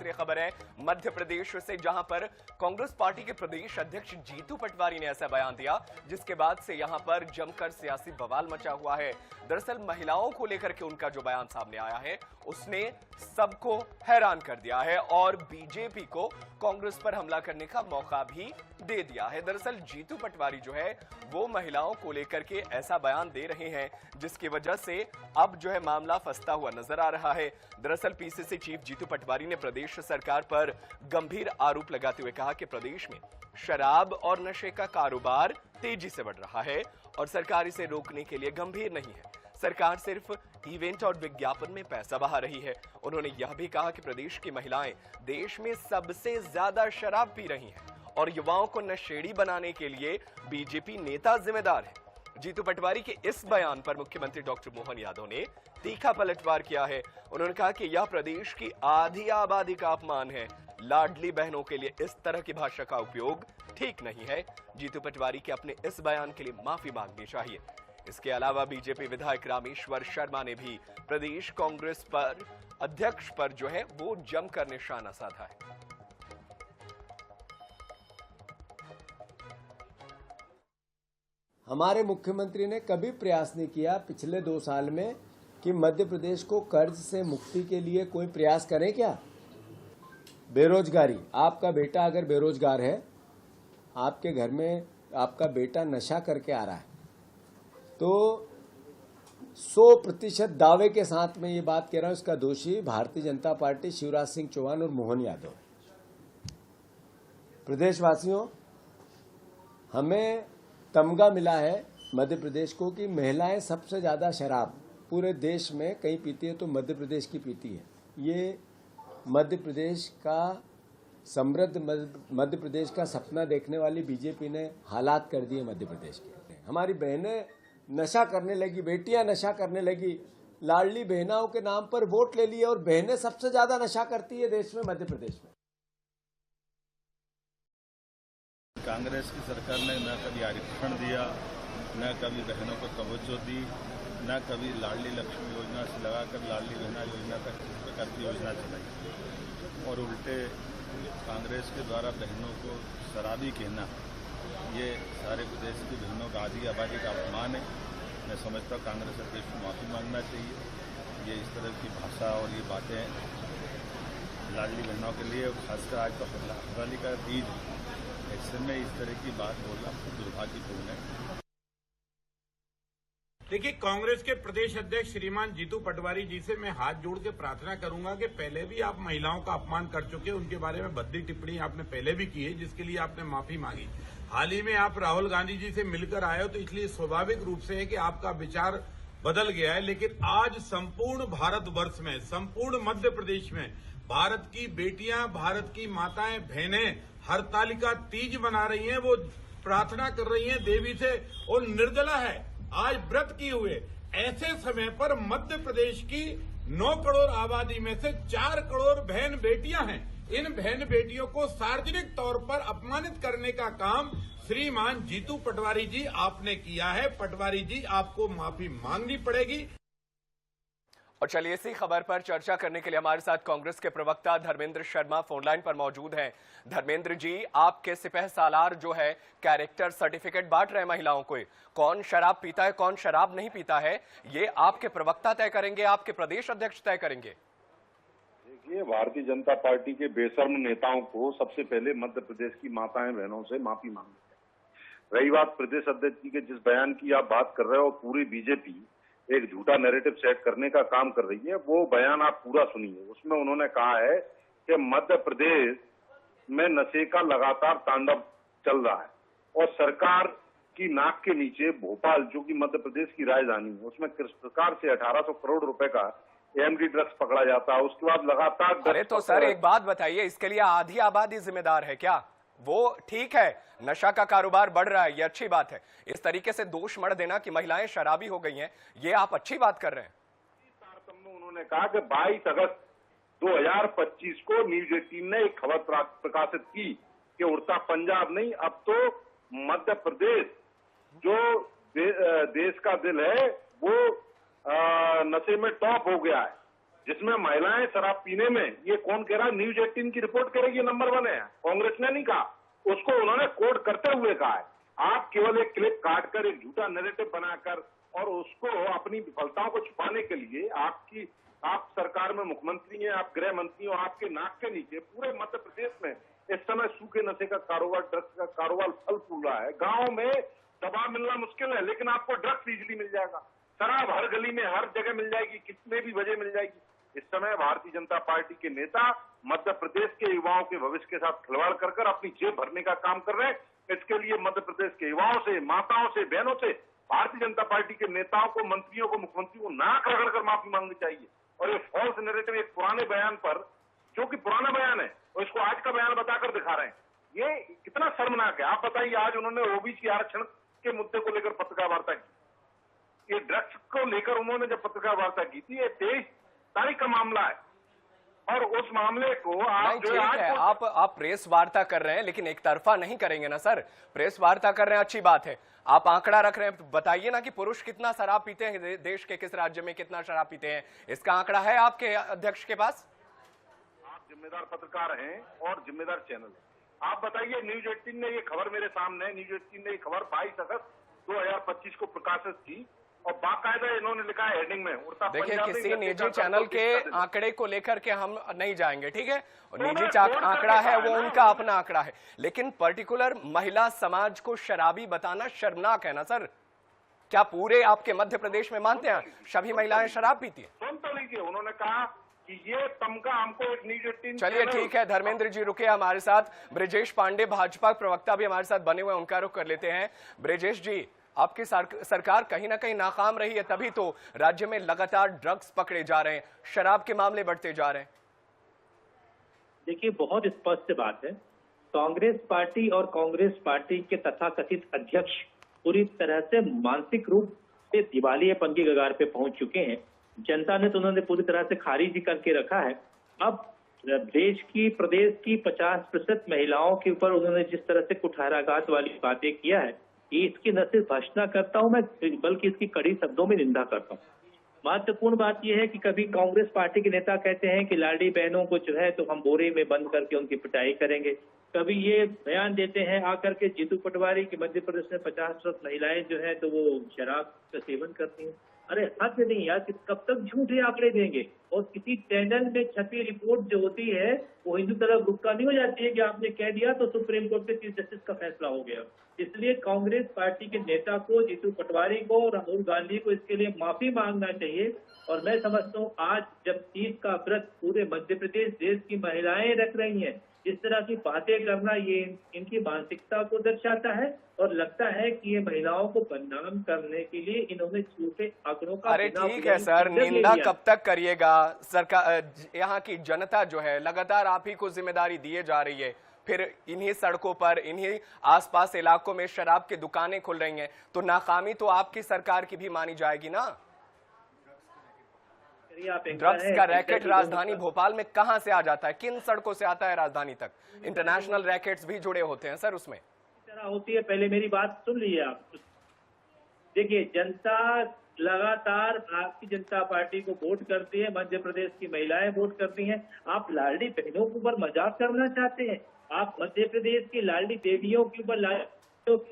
तीसरी खबर है मध्य प्रदेश से, जहां पर कांग्रेस पार्टी के प्रदेश अध्यक्ष जीतू पटवारी ने ऐसा बयान दिया जिसके बाद से यहां पर जमकर सियासी बवाल मचा हुआ है। दरअसल महिलाओं को लेकर के उनका जो बयान सामने आया है उसने सबको हैरान कर दिया है और बीजेपी को कांग्रेस पर हमला करने का मौका भी दे दिया है। दरअसल जीतू पटवारी जो है वो महिलाओं को लेकर के ऐसा बयान दे रहे हैं जिसकी वजह से अब जो है मामला फंसता हुआ नजर आ रहा है। दरअसल पीसीसी चीफ जीतू पटवारी ने प्रदेश सरकार पर गंभीर आरोप लगाते हुए कहा कि प्रदेश में शराब और नशे का कारोबार तेजी से बढ़ रहा है और सरकार इसे रोकने के लिए गंभीर नहीं है। सरकार सिर्फ इवेंट और विज्ञापन में पैसा बहा रही है। उन्होंने यह भी कहा कि प्रदेश की महिलाएं देश में सबसे ज्यादा शराब पी रही हैं और युवाओं को नशेड़ी बनाने के लिए बीजेपी नेता जिम्मेदार है। जीतू पटवारी के इस बयान पर मुख्यमंत्री डॉक्टर मोहन यादव ने तीखा पलटवार किया है। उन्होंने कहा कि यह प्रदेश की आधी आबादी का अपमान है। लाडली बहनों के लिए इस तरह की भाषा का उपयोग ठीक नहीं है। जीतू पटवारी के अपने इस बयान के लिए माफी मांगनी चाहिए। इसके अलावा बीजेपी विधायक रामेश्वर शर्मा ने भी प्रदेश कांग्रेस पर अध्यक्ष पर जो है वो जमकर निशाना साधा है। हमारे मुख्यमंत्री ने कभी प्रयास नहीं किया पिछले 2 साल में कि मध्य प्रदेश को कर्ज से मुक्ति के लिए कोई प्रयास करें क्या। बेरोजगारी, आपका बेटा अगर बेरोजगार है, आपके घर में आपका बेटा नशा करके आ रहा है, तो 100% दावे के साथ मैं ये बात कह रहा हूं, इसका दोषी भारतीय जनता पार्टी, शिवराज सिंह चौहान और मोहन यादव। प्रदेशवासियों, हमें तमगा मिला है मध्य प्रदेश को कि महिलाएं सबसे ज्यादा शराब पूरे देश में कहीं पीती है तो मध्य प्रदेश की पीती है। ये मध्य प्रदेश का समृद्ध मध्य प्रदेश का सपना देखने वाली बीजेपी ने हालात कर दिए मध्य प्रदेश के। हमारी बहनें नशा करने लगी, बेटियां नशा करने लगी, लाडली बहनाओं के नाम पर वोट ले लिए और बहनें सबसे ज्यादा नशा करती है देश में, मध्य प्रदेश में। कांग्रेस की सरकार ने न कभी आरक्षण दिया, न कभी बहनों को तवज्जो दी, न कभी लाडली लक्ष्मी योजना से लगाकर लाडली बहना योजना तक किस प्रकार की योजना चलाई और उल्टे कांग्रेस के द्वारा बहनों को शराबी कहना, ये सारे प्रदेश की बहनों का आधी आबादी का अपमान है। मैं समझता हूँ कांग्रेस अध्यक्ष को माफी मांगना चाहिए। ये इस तरह की भाषा और ये बातें लाडली बहनों के लिए, खासकर आज तो हरियाली का तीज, ऐसे में इस तरह की बात बोलना दुर्भाग्यपूर्ण है। देखिए, कांग्रेस के प्रदेश अध्यक्ष श्रीमान जीतू पटवारी जी से मैं हाथ जोड़ के प्रार्थना करूंगा कि पहले भी आप महिलाओं का अपमान कर चुके, उनके बारे में भद्दी टिप्पणी आपने पहले भी की है जिसके लिए आपने माफी मांगी। हाल ही में आप राहुल गांधी जी से मिलकर आए हो तो इसलिए स्वाभाविक रूप से है कि आपका विचार बदल गया है। लेकिन आज संपूर्ण भारतवर्ष में, संपूर्ण मध्य प्रदेश में भारत की बेटियां, भारत की माताएं, बहनें हरतालिका तीज मना रही हैं, वो प्रार्थना कर रही हैं देवी से और निर्जला है आज व्रत किए हुए। ऐसे समय पर मध्य प्रदेश की 9 करोड़ आबादी में से 4 करोड़ बहन बेटियां हैं। इन बहन बेटियों को सार्वजनिक तौर पर अपमानित करने का काम श्रीमान जीतू पटवारी जी आपने किया है। पटवारी जी, आपको माफी मांगनी पड़ेगी। और चलिए इसी खबर पर चर्चा करने के लिए हमारे साथ कांग्रेस के प्रवक्ता धर्मेंद्र शर्मा फोनलाइन पर मौजूद हैं। धर्मेंद्र जी, आपके सिपह सालार जो है कैरेक्टर सर्टिफिकेट बांट रहे महिलाओं को, कौन शराब पीता है कौन शराब नहीं पीता है, ये आपके प्रवक्ता तय करेंगे, आपके प्रदेश अध्यक्ष तय करेंगे? देखिए, भारतीय जनता पार्टी के बेशर्म नेताओं को सबसे पहले मध्य प्रदेश की माताएं बहनों से माफी मांगनी है। रही बात प्रदेश अध्यक्ष जी के जिस बयान की आप बात कर रहे हो, पूरी बीजेपी एक झूठा नैरेटिव सेट करने का काम कर रही है। वो बयान आप पूरा सुनिए। उसमें उन्होंने कहा है कि मध्य प्रदेश में नशे का लगातार तांडव चल रहा है और सरकार की नाक के नीचे भोपाल, जो कि मध्य प्रदेश की राजधानी है, उसमें सरकार से 1800 करोड़ रुपए का एमडी ड्रग्स पकड़ा जाता है। उसके बाद लगातार अरे तो सर एक बात बताइए, इसके लिए आधी आबादी जिम्मेदार है क्या? वो ठीक है, नशा का कारोबार बढ़ रहा है, ये अच्छी बात है। इस तरीके से दोष मढ़ देना कि महिलाएं शराबी हो गई हैं, ये आप अच्छी बात कर रहे हैं। तारतम्य उन्होंने कहा कि 22 अगस्त 2025 को न्यूज 18 ने एक खबर प्रकाशित की कि उड़ता पंजाब नहीं, अब तो मध्य प्रदेश जो देश का दिल है वो नशे में टॉप हो गया है। जिसमें महिलाएं शराब पीने में, ये कौन कह रहा है? न्यूज 18 की रिपोर्ट कह रही है नंबर 1 है, कांग्रेस ने नहीं कहा, उसको उन्होंने कोट करते हुए कहा है। आप केवल एक क्लिप काटकर, एक झूठा नैरेटिव बनाकर और उसको अपनी विफलताओं को छुपाने के लिए आप सरकार में मुख्यमंत्री हैं, आप गृह मंत्री हो, आपके नाक के नीचे पूरे मध्य प्रदेश में इस समय सूखे नशे का कारोबार, ड्रग्स का कारोबार फल फूल रहा है। गाँव में दवा मिलना मुश्किल है, लेकिन आपको ड्रग्स इजीली मिल जाएगा। शराब हर गली में, हर जगह मिल जाएगी, कितने भी वजह मिल जाएगी। इस समय भारतीय जनता पार्टी के नेता मध्य प्रदेश के युवाओं के भविष्य के साथ खिलवाड़ कर अपनी जेब भरने का काम कर रहे हैं। इसके लिए मध्य प्रदेश के युवाओं से, माताओं से, बहनों से भारतीय जनता पार्टी के नेताओं को, मंत्रियों को, मुख्यमंत्री को नाक रगड़कर माफी मांगनी चाहिए। और ये फॉल्स नैरेटिव एक पुराने बयान पर, जो कि पुराना बयान है, और इसको आज का बयान बताकर दिखा रहे हैं, ये कितना शर्मनाक है। आप बताइए, आज उन्होंने ओबीसी आरक्षण के मुद्दे को लेकर पत्रकार वार्ता की, ये ड्रग्स को लेकर उन्होंने जब पत्रकार वार्ता की थी, ये 23 तारीख का मामला है, और उस मामले को आप नहीं, ठीक है, आप प्रेस वार्ता कर रहे हैं, लेकिन एक तरफा नहीं करेंगे ना सर। प्रेस वार्ता कर रहे हैं, अच्छी बात है, आप आंकड़ा रख रहे हैं, तो बताइए ना कि पुरुष कितना शराब पीते हैं, देश के किस राज्य में कितना शराब पीते हैं, इसका आंकड़ा है आपके अध्यक्ष के पास? आप जिम्मेदार पत्रकार हैं और जिम्मेदार चैनल है। आप बताइए, न्यूज 18 ने ये खबर मेरे सामने है, न्यूज 18 ने ये खबर 22 अगस्त 2025 को प्रकाशित की, और बाकायदा इन्होंने लिखा है हेडिंग में, उड़ता देखिए, पंजाबी किसी गद्दी निजी का चैनल के दर्द। आंकड़े को लेकर के हम नहीं जाएंगे, ठीक है? और निजी कोर्ट आंकड़ा है, वो करके उनका अपना आंकड़ा है, लेकिन पर्टिकुलर महिला समाज को शराबी बताना शर्मनाक है ना सर। क्या पूरे आपके मध्य प्रदेश में मानते हैं सभी महिलाएं शराब पीती हैं? सुन तो लीजिए, उन्होंने कहा कि ये तमगा हमको एक न्यूज 18 चलिए ठीक है, धर्मेंद्र जी रुके हमारे साथ। ब्रिजेश पांडे भाजपा प्रवक्ता भी हमारे साथ बने हुए, उनका रुख कर लेते हैं। ब्रिजेश जी, आपकी सरकार कहीं ना कहीं नाकाम रही है, तभी तो राज्य में लगातार ड्रग्स पकड़े जा रहे हैं, शराब के मामले बढ़ते जा रहे हैं। देखिए, बहुत स्पष्ट बात है, कांग्रेस पार्टी और कांग्रेस पार्टी के तथाकथित अध्यक्ष पूरी तरह से मानसिक रूप से दिवालियेपन की कगार पे पहुंच चुके हैं। जनता ने तो उन्होंने पूरी तरह से खारिज ही करके रखा है। अब प्रदेश की 50% महिलाओं के ऊपर उन्होंने जिस तरह से कुठाराघात वाली बातें किया है, ये इसकी न सिर्फ भर्त्सना करता हूं मैं, बल्कि इसकी कड़ी शब्दों में निंदा करता हूं। महत्वपूर्ण बात यह है कि कभी कांग्रेस पार्टी के नेता कहते हैं कि लाडली बहनों को जो है तो हम बोरे में बंद करके उनकी पिटाई करेंगे, कभी ये बयान देते हैं आकर के जीतू पटवारी की मध्य प्रदेश में 50% महिलाएं जो है तो वो शराब का सेवन करती हैं। अरे हद नहीं यार, कब तक झूठे आंकड़े देंगे? और किसी चैनल में छपी रिपोर्ट जो होती है वो हिंदू तरफ गुप्ता नहीं हो जाती है कि आपने कह दिया तो सुप्रीम कोर्ट के चीफ जस्टिस का फैसला हो गया। इसलिए कांग्रेस पार्टी के नेता को, जीतू पटवारी को, राहुल गांधी को इसके लिए माफी मांगना चाहिए। और मैं समझता हूँ आज जब तीज का व्रत पूरे मध्य प्रदेश देश की महिलाएं रख रही हैं, इस तरह की बातें करना ये इनकी मानसिकता को दर्शाता है, और लगता है कि ये महिलाओं को बदनाम करने के लिए इन्होंने झूठे आंकड़ों का। अरे ठीक है सर, निंदा कब तक करिएगा? सरकार, यहाँ की जनता जो है लगातार आप ही को जिम्मेदारी दिए जा रही है, फिर इन्हीं सड़कों पर, इन्हीं आसपास इलाकों में शराब की दुकानें खुल रही हैं, तो नाकामी तो आपकी सरकार की भी मानी जाएगी ना। ड्रग्स का रैकेट राजधानी भोपाल में कहां से आ जाता है, किन सड़कों से आता है राजधानी तक? इंटरनेशनल रैकेट्स भी जुड़े होते हैं सर उसमें। तरह होती है, पहले मेरी बात सुन लीजिए आप। देखिए, जनता लगातार भारतीय जनता पार्टी को वोट करती है, मध्य प्रदेश की महिलाएं वोट करती हैं। आप लाडली बहनों के ऊपर मजाक करना चाहते हैं? आप मध्य प्रदेश की लाडली देवियों के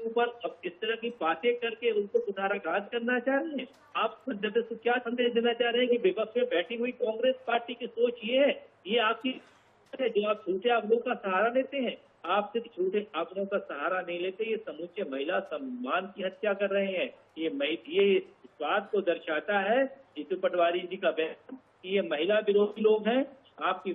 ऊपर अब इस तरह की बातें करके उनको कुठाराघात करना चाह रहे हैं? आप मध्य प्रदेश को क्या संदेश देना चाह रहे हैं कि विपक्ष में बैठी हुई कांग्रेस पार्टी की सोच ये है, ये आपकी जो आप झूठे आंकड़ों का सहारा लेते हैं? आप सिर्फ झूठे आंकड़ों का सहारा नहीं लेते, ये समूचे महिला सम्मान की हत्या कर रहे हैं। ये इस बात को दर्शाता है जीतू पटवारी जी का बयान कि ये महिला विरोधी लोग हैं। आपकी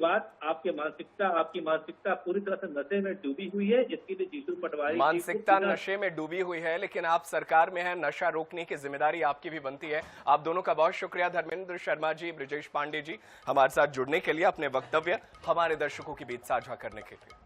मानसिकता पूरी तरह से नशे में डूबी हुई है, जिसके लिए जीतू पटवारी मानसिकता नशे में डूबी हुई है, लेकिन आप सरकार में है, नशा रोकने की जिम्मेदारी आपकी भी बनती है। आप दोनों का बहुत शुक्रिया, धर्मेंद्र शर्मा जी, ब्रिजेश पांडे जी, हमारे साथ जुड़ने के लिए, अपने वक्तव्य हमारे दर्शकों के बीच साझा करने के लिए।